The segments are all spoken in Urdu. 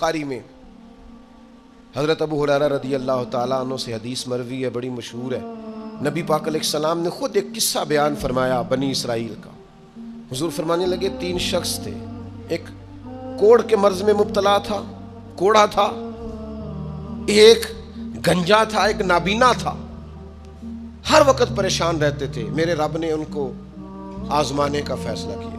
بخاری میں حضرت ابو ہریرہ رضی اللہ تعالیٰ عنہ سے حدیث مروی ہے، بڑی مشہور ہے. نبی پاک علیہ السلام نے خود ایک قصہ بیان فرمایا بنی اسرائیل کا. حضور فرمانے لگے 3 شخص تھے، ایک کوڑ کے مرض میں مبتلا تھا، کوڑا تھا، ایک گنجا تھا، ایک نابینا تھا، ہر وقت پریشان رہتے تھے. میرے رب نے ان کو آزمانے کا فیصلہ کیا.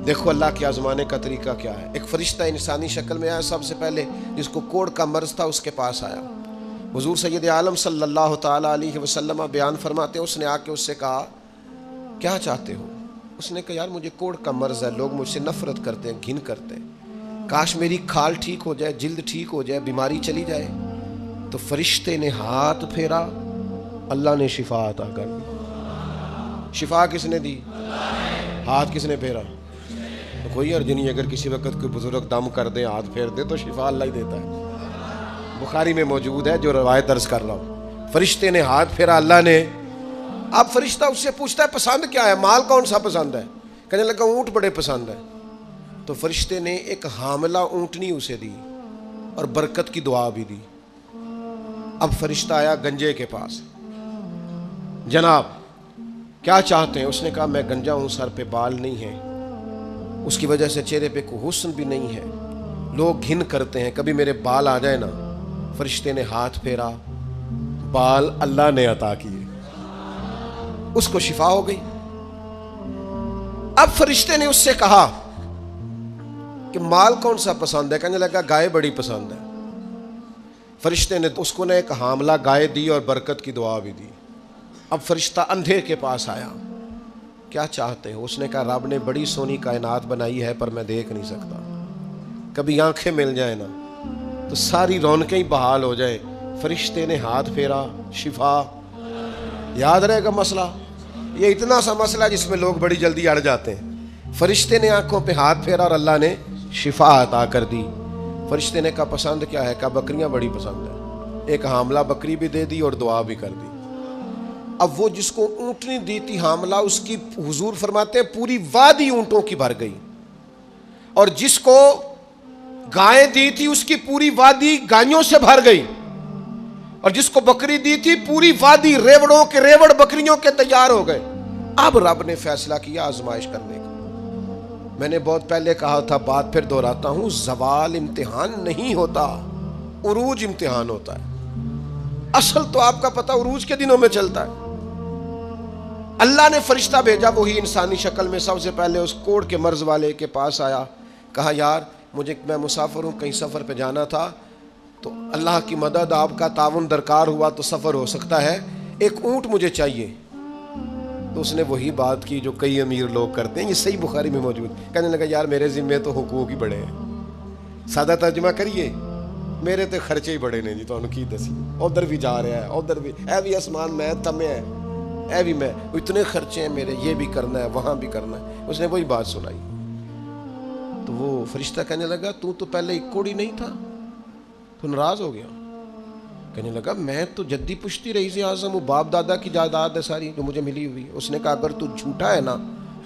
دیکھو اللہ کے آزمانے کا طریقہ کیا ہے. ایک فرشتہ انسانی شکل میں آیا، سب سے پہلے جس کو کوڑ کا مرض تھا اس کے پاس آیا. حضور سید عالم صلی اللہ تعالیٰ علیہ وسلم بیان فرماتے ہیں، اس نے آ کے اس سے کہا کیا چاہتے ہو؟ اس نے کہا یار مجھے کوڑ کا مرض ہے، لوگ مجھ سے نفرت کرتے ہیں، گھن کرتے ہیں، کاش میری کھال ٹھیک ہو جائے، جلد ٹھیک ہو جائے، بیماری چلی جائے. تو فرشتے نے ہاتھ پھیرا، اللہ نے شفا عطا کر دی. شفا کس نے دی؟ ہاتھ کس نے پھیرا؟ تو کوئی عرض نہیں، اگر کسی وقت کوئی بزرگ دم کر دے، ہاتھ پھیر دے تو شفا اللہ ہی دیتا ہے. بخاری میں موجود ہے جو روایت درج کر رہا ہوں. فرشتے نے ہاتھ پھیرا، اللہ نے. اب فرشتہ اس سے پوچھتا ہے پسند کیا ہے، مال کون سا پسند ہے؟ کہنے لگا اونٹ بڑے پسند ہے. تو فرشتے نے ایک حاملہ اونٹنی اسے دی اور برکت کی دعا بھی دی. اب فرشتہ آیا گنجے کے پاس، جناب کیا چاہتے ہیں؟ اس نے کہا میں گنجا ہوں، سر پہ بال نہیں ہے، اس کی وجہ سے چہرے پہ کوئی حسن بھی نہیں ہے، لوگ گھن کرتے ہیں، کبھی میرے بال آ جائے نا. فرشتے نے ہاتھ پھیرا، بال اللہ نے عطا کیے، اس کو شفا ہو گئی. اب فرشتے نے اس سے کہا کہ مال کون سا پسند ہے؟ کہنے لگا گائے بڑی پسند ہے. فرشتے نے اس کو نے ایک حاملہ گائے دی اور برکت کی دعا بھی دی. اب فرشتہ اندھے کے پاس آیا، کیا چاہتے ہو؟ اس نے کہا رب نے بڑی سونی کائنات بنائی ہے پر میں دیکھ نہیں سکتا، کبھی آنکھیں مل جائیں نا تو ساری رونقیں ہی بحال ہو جائیں. فرشتے نے ہاتھ پھیرا، شفا. یاد رہے گا مسئلہ، یہ اتنا سا مسئلہ جس میں لوگ بڑی جلدی اڑ جاتے ہیں. فرشتے نے آنکھوں پہ ہاتھ پھیرا اور اللہ نے شفا عطا کر دی. فرشتے نے کہا پسند کیا ہے؟ کہا بکریاں بڑی پسند ہے. ایک حاملہ بکری بھی دے دی اور دعا بھی کر دی. اب وہ جس کو اونٹنی دی تھی حاملہ، اس کی حضور فرماتے ہیں پوری وادی اونٹوں کی بھر گئی، اور جس کو گائے دی تھی اس کی پوری وادی گائیوں سے بھر گئی، اور جس کو بکری دی تھی پوری وادی ریوڑوں کے ریوڑ بکریوں کے تیار ہو گئے. اب رب نے فیصلہ کیا آزمائش کرنے کا. میں نے بہت پہلے کہا تھا، بات پھر دہراتا ہوں، زوال امتحان نہیں ہوتا، عروج امتحان ہوتا ہے. اصل تو آپ کا پتہ عروج کے دنوں میں چلتا ہے. اللہ نے فرشتہ بھیجا، وہی انسانی شکل میں سب سے پہلے اس کوڑ کے مرض والے کے پاس آیا. کہا یار میں مسافر ہوں، کہیں سفر پہ جانا تھا، تو اللہ کی مدد آپ کا تعاون درکار ہوا تو سفر ہو سکتا ہے، ایک اونٹ مجھے چاہیے. تو اس نے وہی بات کی جو کئی امیر لوگ کرتے ہیں، یہ صحیح بخاری میں موجود. کہنے لگا یار میرے ذمے تو حقوق ہی بڑے ہیں. سادہ ترجمہ کریے، میرے تو خرچے ہی بڑے نے جی. تو کی دسی ادھر بھی جا رہا ہے، ادھر بھی، اے بھی آسمان میں تمے ہے، اے بھی میں، اتنے خرچے ہیں میرے، یہ بھی کرنا ہے، وہاں بھی کرنا ہے. اس نے وہی بات سنائی. تو وہ فرشتہ کہنے لگا تو پہلے ایک کوڑی نہیں تھا، تو ناراض ہو گیا. کہنے لگا میں تو جدی پشتی رئیس اعظم ہوں، باپ دادا کی جائیداد ہے ساری جو مجھے ملی ہوئی. اس نے کہا اگر تو جھوٹا ہے نا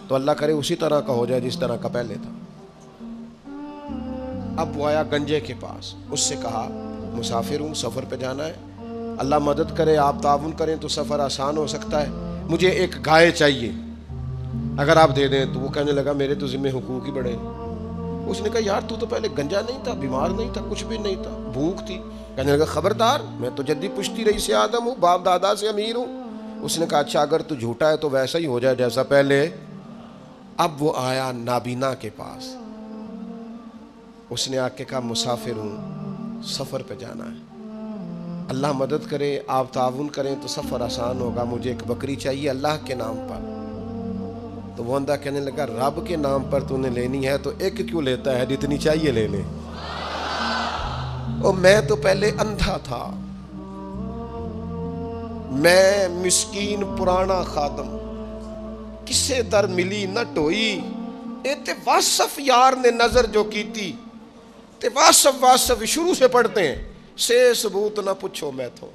تو اللہ کرے اسی طرح کا ہو جائے جس طرح کا پہلے تھا. اب وہ آیا گنجے کے پاس، اس سے کہا مسافر ہوں، سفر پہ جانا ہے، اللہ مدد کرے، آپ تعاون کریں تو سفر آسان ہو سکتا ہے، مجھے ایک گائے چاہیے، اگر آپ دے دیں. تو وہ کہنے لگا میرے تو ذمہ حقوق ہی بڑے ہیں. اس نے کہا یار تو پہلے گنجا نہیں تھا، بیمار نہیں تھا، کچھ بھی نہیں تھا، بھوک تھی. کہنے لگا خبردار، میں تو جدی پشتی رئیس آدم ہوں، باپ دادا سے امیر ہوں. اس نے کہا اچھا اگر تو جھوٹا ہے تو ویسا ہی ہو جائے جیسا پہلے. اب وہ آیا نابینا کے پاس، اس نے آ کے کہا مسافر ہوں، سفر پہ جانا ہے، اللہ مدد کرے، آپ تعاون کریں تو سفر آسان ہوگا، مجھے ایک بکری چاہیے اللہ کے نام پر. تو وہ اندھا کہنے لگا رب کے نام پر تو نے لینی ہے تو ایک کیوں لیتا ہے، جتنی چاہیے لے لے. اور میں تو پہلے اندھا تھا، میں مسکین پرانا خادم، کسے در ملی نہ ٹوئی، تے واصف یار نے نظر جو کی تھی، تے واصف شروع سے پڑھتے ہیں، سے ثبوت نہ پوچھو میں تو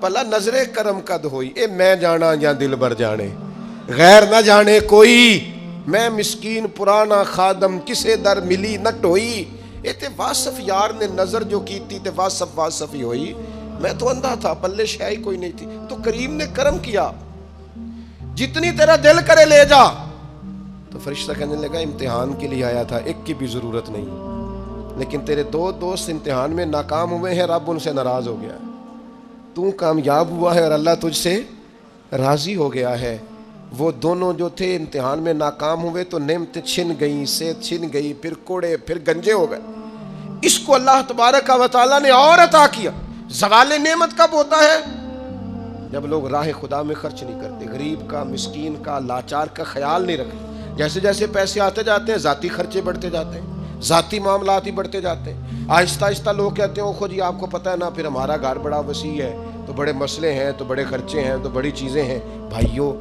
بھلا نظر کرم کد ہوئی، اے میں جانا یا دل بر جانے، غیر نہ جانے کوئی، میں مسکین پرانا خادم، کسے در ملی نہ ٹوئی، تے واصف یار نے نظر جو کی تھی تے واصف ہی ہوئی، میں تو اندھا تھا، پلے شے کوئی نہیں تھی، تو کریم نے کرم کیا، جتنی تیرا دل کرے لے جا۔ تو فرشتہ کہنے لگا امتحان کے لیے آیا تھا، ایک کی بھی ضرورت نہیں، لیکن تیرے دو دوست امتحان میں ناکام ہوئے ہیں، رب ان سے ناراض ہو گیا، تو کامیاب ہوا ہے اور اللہ تجھ سے راضی ہو گیا ہے۔ وہ دونوں جو تھے امتحان میں ناکام ہوئے تو نعمتیں چھن گئیں، صحت چھن گئی، پھر کوڑے، پھر گنجے ہو گئے۔ اس کو اللہ تبارک و تعالیٰ نے اور عطا کیا۔ زوال نعمت کب ہوتا ہے؟ جب لوگ راہ خدا میں خرچ نہیں کرتے، غریب کا، مسکین کا، لاچار کا خیال نہیں رکھتے۔ جیسے جیسے پیسے آتے جاتے ہیں ذاتی خرچے بڑھتے جاتے ہیں، ذاتی معاملات ہی بڑھتے جاتے ہیں۔ آہستہ آہستہ لوگ کہتے ہیں خود جی آپ کو پتہ ہے نا، پھر ہمارا گھر بڑا وسیع ہے تو بڑے مسئلے ہیں، تو بڑے خرچے ہیں، تو بڑی چیزیں ہیں۔ بھائیو،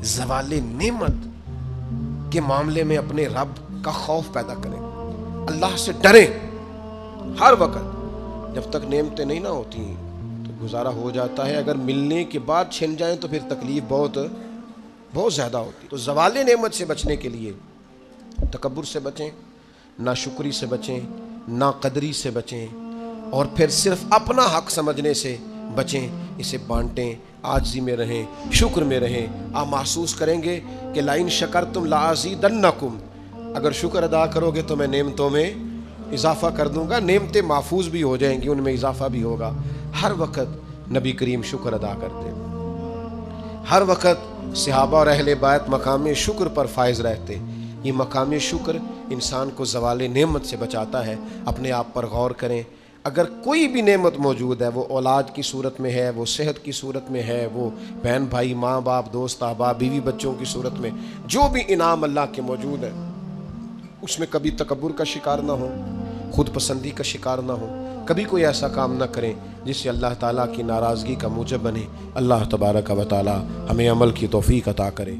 زوال نعمت کے معاملے میں اپنے رب کا خوف پیدا کریں، اللہ سے ڈریں ہر وقت۔ جب تک نعمتیں نہیں نہ ہوتی تو گزارا ہو جاتا ہے، اگر ملنے کے بعد چھن جائیں تو پھر تکلیف بہت زیادہ ہوتی۔ تو زوال نعمت سے بچنے کے لیے تکبر سے بچیں، ناشکری سے بچیں، ناقدری سے بچیں، اور پھر صرف اپنا حق سمجھنے سے بچیں، اسے بانٹیں، عاجزی میں رہیں، شکر میں رہیں۔ آپ محسوس کریں گے کہ لئن شکرتم لازیدنکم، اگر شکر ادا کرو گے تو میں نعمتوں میں اضافہ کر دوں گا، نعمتیں محفوظ بھی ہو جائیں گی، ان میں اضافہ بھی ہوگا۔ ہر وقت نبی کریم شکر ادا کرتے، ہر وقت صحابہ اور اہل بیت مقام شکر پر فائز رہتے۔ یہ مقام شکر انسان کو زوال نعمت سے بچاتا ہے۔ اپنے آپ پر غور کریں، اگر کوئی بھی نعمت موجود ہے، وہ اولاد کی صورت میں ہے، وہ صحت کی صورت میں ہے، وہ بہن بھائی، ماں باپ، دوست احباب، بیوی بچوں کی صورت میں، جو بھی انعام اللہ کے موجود ہے، اس میں کبھی تکبر کا شکار نہ ہو، خود پسندی کا شکار نہ ہو، کبھی کوئی ایسا کام نہ کریں جس سے اللہ تعالیٰ کی ناراضگی کا موجب بنے۔ اللہ تبارک و تعالیٰ ہمیں عمل کی توفیق عطا کرے۔